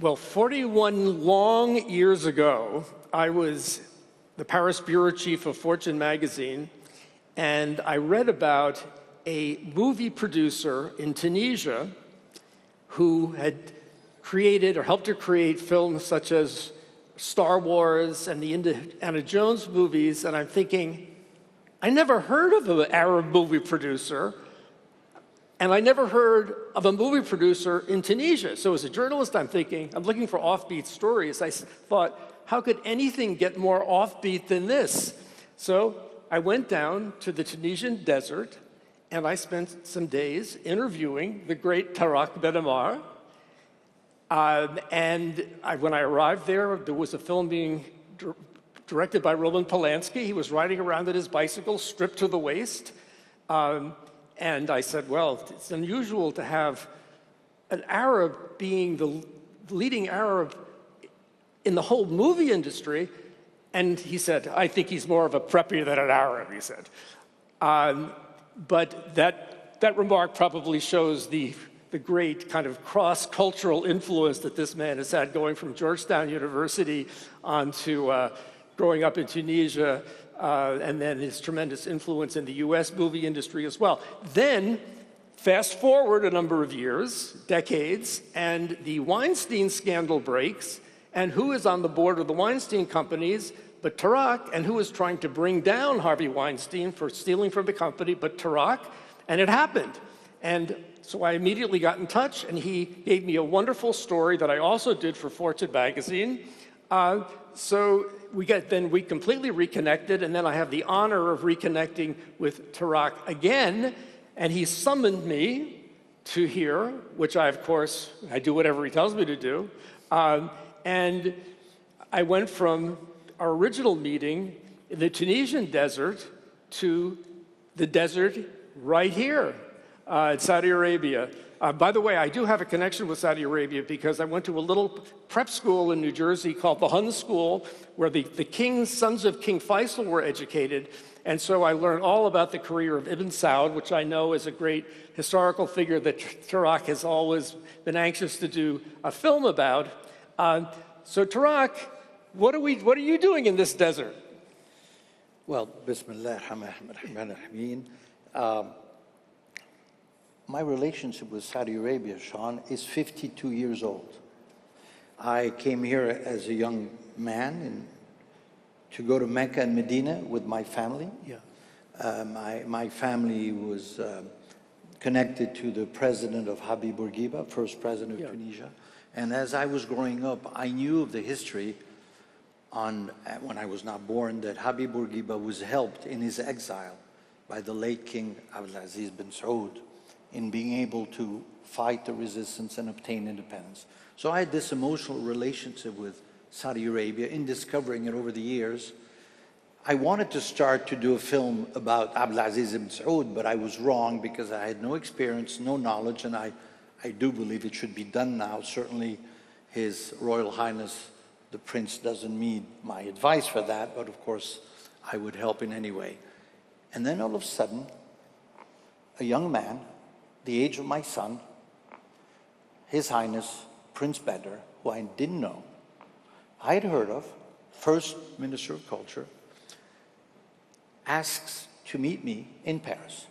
Well, 41 long years ago, I was the Paris bureau chief of Fortune magazine, and I read about a movie producer in Tunisia who had created or helped to create films such as Star Wars and the Indiana Jones movies, and I'm thinking, I never heard of an Arab movie producer, and I never heard of a movie producer in Tunisia. So as a journalist, I'm thinking, I'm looking for offbeat stories. I thought, how could anything get more offbeat than this? So I went down to the Tunisian desert, and I spent some days interviewing the great Tarak Ben Ammar. When I arrived there was a film being directed by Roman Polanski. He was riding around on his bicycle, stripped to the waist. And I said, well, it's unusual to have an Arab being the leading Arab in the whole movie industry. And he said, I think he's more of a preppy than an Arab, he said. But that remark probably shows the great kind of cross-cultural influence that this man has had, going from Georgetown University on to growing up in Tunisia, and then his tremendous influence in the US movie industry as well. Then, fast forward a number of years, decades, and the Weinstein scandal breaks, and who is on the board of the Weinstein companies but Tarak, and who is trying to bring down Harvey Weinstein for stealing from the company but Tarak, and it happened. And so I immediately got in touch, and he gave me a wonderful story that I also did for Fortune magazine. So we completely reconnected, and then I have the honor of reconnecting with Tarak again, and he summoned me to here, which I do whatever he tells me to do. And I went from our original meeting in the Tunisian desert to the desert right here in Saudi Arabia. By the way, I do have a connection with Saudi Arabia because I went to a little prep school in New Jersey called the Hun School, where the sons of King Faisal were educated. And so I learned all about the career of Ibn Saud, which I know is a great historical figure that Tarak has always been anxious to do a film about. So Tarak, what are you doing in this desert? Well, Bismillah ar-Rahman ar-Rahim. My relationship with Saudi Arabia, Sean, is 52 years old. I came here as a young man to go to Mecca and Medina with my family. Yeah. My family was connected to the president of Habib Bourguiba, first president of Tunisia. And as I was growing up, I knew of the history when I was not born, that Habib Bourguiba was helped in his exile by the late King Abdulaziz bin Saud in being able to fight the resistance and obtain independence. So I had this emotional relationship with Saudi Arabia in discovering it over the years. I wanted to start to do a film about Abdulaziz bin Saud, but I was wrong because I had no experience, no knowledge, and I do believe it should be done now. Certainly His Royal Highness, the Prince, doesn't need my advice for that, but of course I would help in any way. And then all of a sudden, a young man, the age of my son, His Highness Prince Bedr, who I didn't know, I had heard of, first Minister of Culture, asks to meet me in Paris.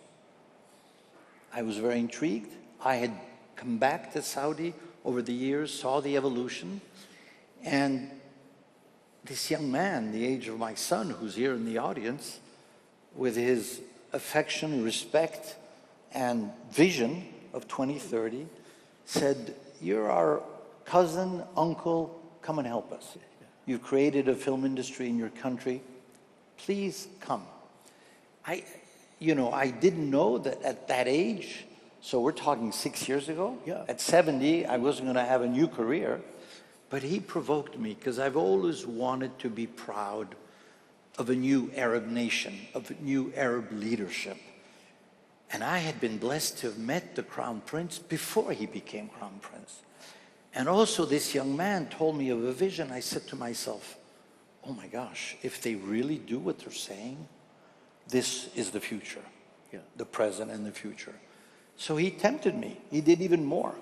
I was very intrigued. I had come back to Saudi over the years, saw the evolution, and this young man, the age of my son, who's here in the audience, with his affection, respect, and vision of 2030, said, "You're our cousin, uncle, come and help us. You've created a film industry in your country. Please come." I didn't know that at that age, so we're talking 6 years ago. Yeah. At 70, I wasn't going to have a new career, but he provoked me because I've always wanted to be proud of a new Arab nation, of a new Arab leadership. And I had been blessed to have met the Crown Prince before he became Crown Prince. And also this young man told me of a vision. I said to myself, oh my gosh, if they really do what they're saying, this is the future, the present and the future. So he tempted me. He did even more.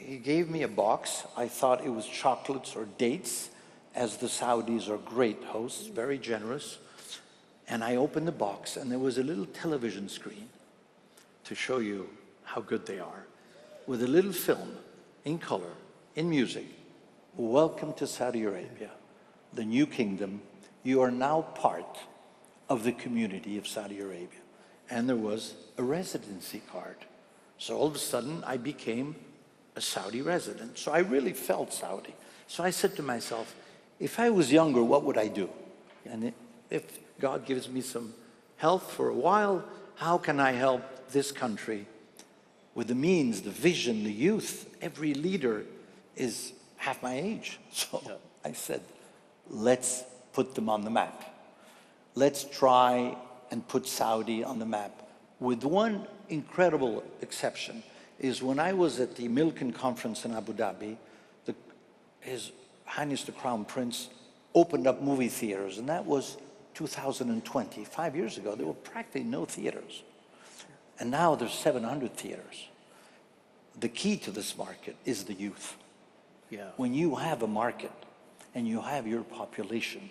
he gave me a box. I thought it was chocolates or dates, as the Saudis are great hosts, very generous. And I opened the box, and there was a little television screen to show you how good they are, with a little film in color, in music. Welcome to Saudi Arabia, the new kingdom. You are now part of the community of Saudi Arabia. And there was a residency card. So all of a sudden, I became a Saudi resident. So I really felt Saudi. So I said to myself, if I was younger, what would I do? And if God gives me some health for a while, how can I help this country with the means, the vision, the youth? Every leader is half my age. So I said, let's put them on the map. Let's try and put Saudi on the map. With one incredible exception, is when I was at the Milken conference in Abu Dhabi, His Highness the Crown Prince opened up movie theaters, and that was 2020, 5 years ago. There were practically no theaters. And now there's 700 theaters. The key to this market is the youth. Yeah. When you have a market and you have your population,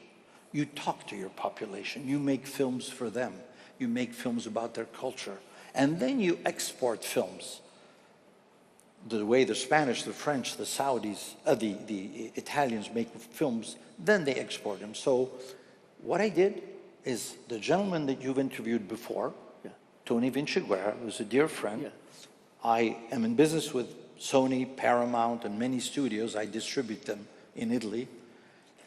you talk to your population, you make films for them, you make films about their culture, and then you export films. The way the Spanish, the French, the Saudis, the Italians make films, then they export them. So what I did is the gentleman that you've interviewed before, Tony Vinciguerra, who's a dear friend. I am in business with Sony, Paramount, and many studios. I distribute them in Italy.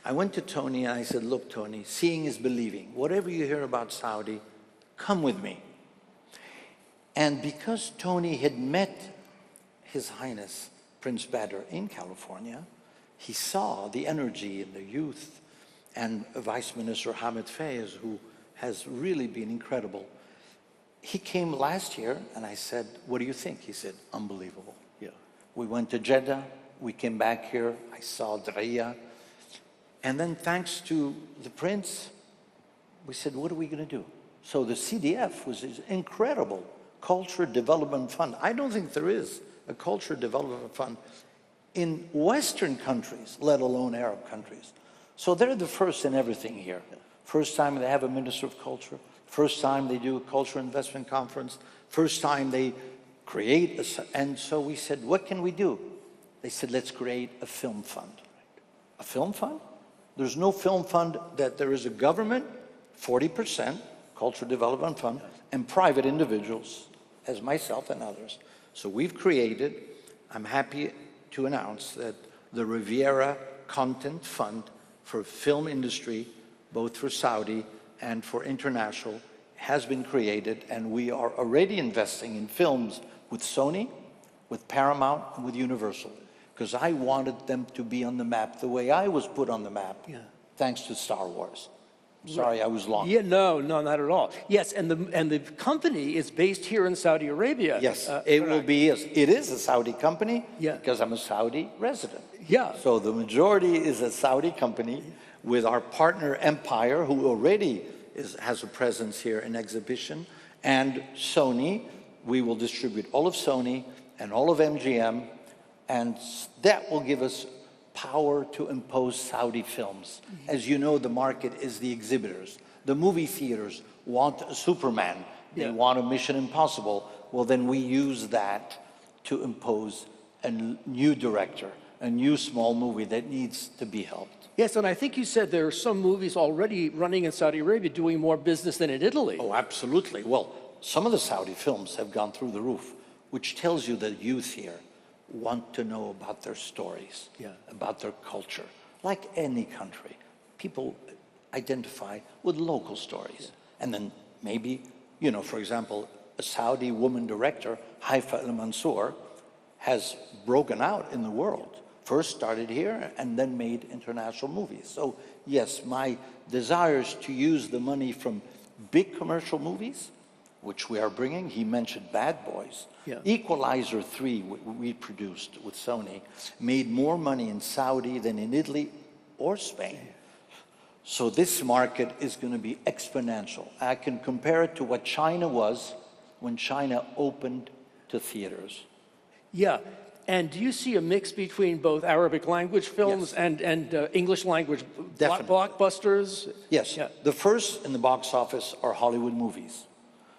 I went to Tony and I said, look, Tony, seeing is believing. Whatever you hear about Saudi, come with me. And because Tony had met His Highness Prince Badr in California, he saw the energy and the youth, and Vice Minister Hamid Fayez, who has really been incredible. He came last year, and I said, what do you think? He said, unbelievable. Yeah. We went to Jeddah, we came back here, I saw Riyadh, and then thanks to the Prince, we said, what are we going to do? So the CDF was this incredible culture development fund. I don't think there is a culture development fund in Western countries, let alone Arab countries. So they're the first in everything here. First time they have a Minister of Culture, first time they do a cultural investment conference, first time they create and so we said, what can we do? They said, let's create a film fund. A film fund? There's no film fund that there is a government, 40%, cultural development fund, and private individuals, as myself and others. So we've created, I'm happy to announce that the Riviera Content Fund for film industry, both for Saudi and for international, has been created, and we are already investing in films with Sony, with Paramount, and with Universal, because I wanted them to be on the map the way I was put on the map, thanks to Star Wars. Sorry, I was long. Yeah, no, not at all. Yes, and the company is based here in Saudi Arabia. Yes, it will be. It is a Saudi company because I'm a Saudi resident. Yeah. So the majority is a Saudi company with our partner Empire, who already has a presence here in exhibition, and Sony. We will distribute all of Sony and all of MGM, and that will give us power to impose Saudi films. As you know, the market is the exhibitors. The movie theaters want a Superman. They want a Mission Impossible. Well, then we use that to impose a new director, a new small movie that needs to be helped. Yes, and I think you said there are some movies already running in Saudi Arabia doing more business than in Italy. Oh, absolutely. Well, some of the Saudi films have gone through the roof, which tells you that youth here want to know about their stories, about their culture. Like any country, people identify with local stories. And then maybe, you know, for example, a Saudi woman director, Haifa al-Mansour, has broken out in the world. First started here and then made international movies. So yes, my desire is to use the money from big commercial movies, which we are bringing. He mentioned Bad Boys. Equalizer 3, we produced with Sony, made more money in Saudi than in Italy or Spain. So this market is going to be exponential. I can compare it to what China was when China opened to theaters. Yeah, And do you see a mix between both Arabic language films and English language blockbusters? Yes. Yeah. The first in the box office are Hollywood movies.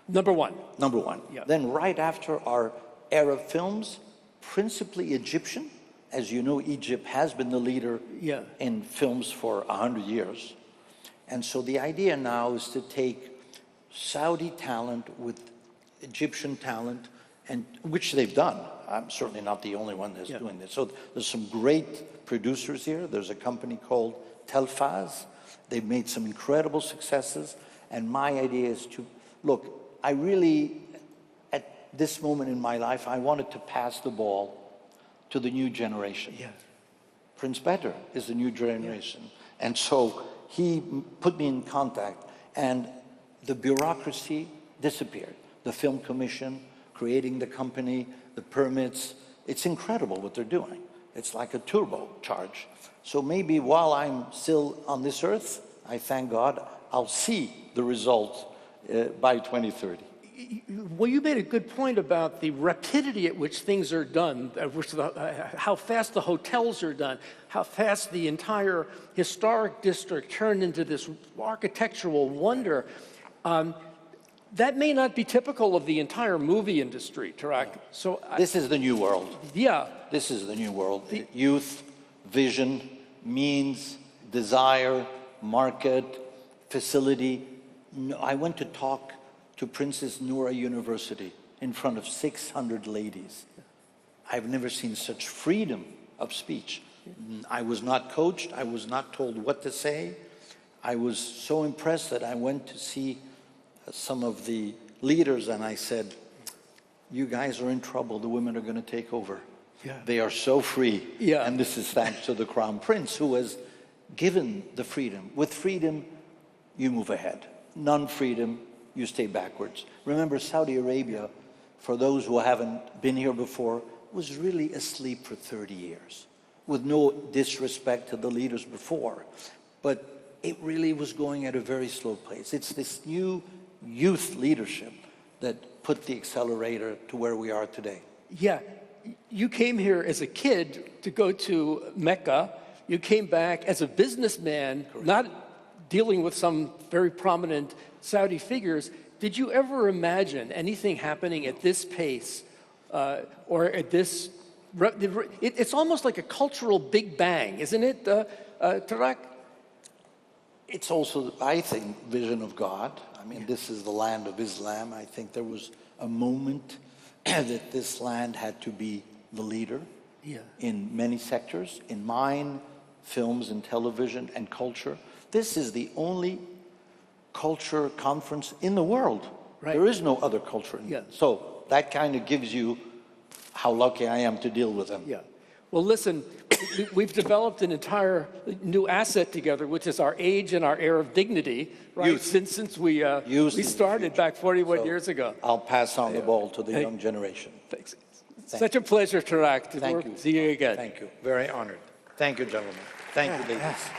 Number one. Number one. Yeah. Then right after are Arab films, principally Egyptian. As you know, Egypt has been the leader in films for 100 years. And so the idea now is to take Saudi talent with Egyptian talent, and which they've done. I'm certainly not the only one that's doing this. So there's some great producers here. There's a company called Telfaz. They've made some incredible successes. And my idea is to, look, I really, at this moment in my life, I wanted to pass the ball to the new generation. Yeah. Prince Bedr is the new generation. Yeah. And so he put me in contact, and the bureaucracy disappeared. The film commission, creating the company, the permits. It's incredible what they're doing. It's like a turbo charge. So maybe while I'm still on this earth, I thank God, I'll see the result by 2030. Well, you made a good point about the rapidity at which things are done, how fast the hotels are done, how fast the entire historic district turned into this architectural wonder. That may not be typical of the entire movie industry, Tashak. So this is the new world. Yeah. This is the new world. Youth, vision, means, desire, market, facility. I went to talk to Princess Noura University in front of 600 ladies. I've never seen such freedom of speech. I was not coached. I was not told what to say. I was so impressed that I went to see some of the leaders, and I said, you guys are in trouble. The women are going to take over. Yeah. They are so free. Yeah. And this is thanks to the Crown Prince, who has given the freedom. With freedom, you move ahead. Non-freedom, you stay backwards. Remember, Saudi Arabia, for those who haven't been here before, was really asleep for 30 years, with no disrespect to the leaders before. But it really was going at a very slow pace. It's this new youth leadership that put the accelerator to where we are today. Yeah, you came here as a kid to go to Mecca. You came back as a businessman, not dealing with some very prominent Saudi figures. Did you ever imagine anything happening at this pace or at this? It's almost like a cultural big bang, isn't it, Tashak? It's also, I think, vision of God. I mean, this is the land of Islam. I think there was a moment that this land had to be the leader in many sectors, in mine, films and television and culture. This is the only culture conference in the world. Right. There is no other culture. So that kind of gives you how lucky I am to deal with them. Yeah. Well, listen, we've developed an entire new asset together, which is our age and our air of dignity, right? Youth. Since we started back 41 years ago. I'll pass on the ball to the young generation. Thanks. Such a pleasure, Tashak, to work with you again. Thank you. Very honored. Thank you, gentlemen. Thank you, ladies.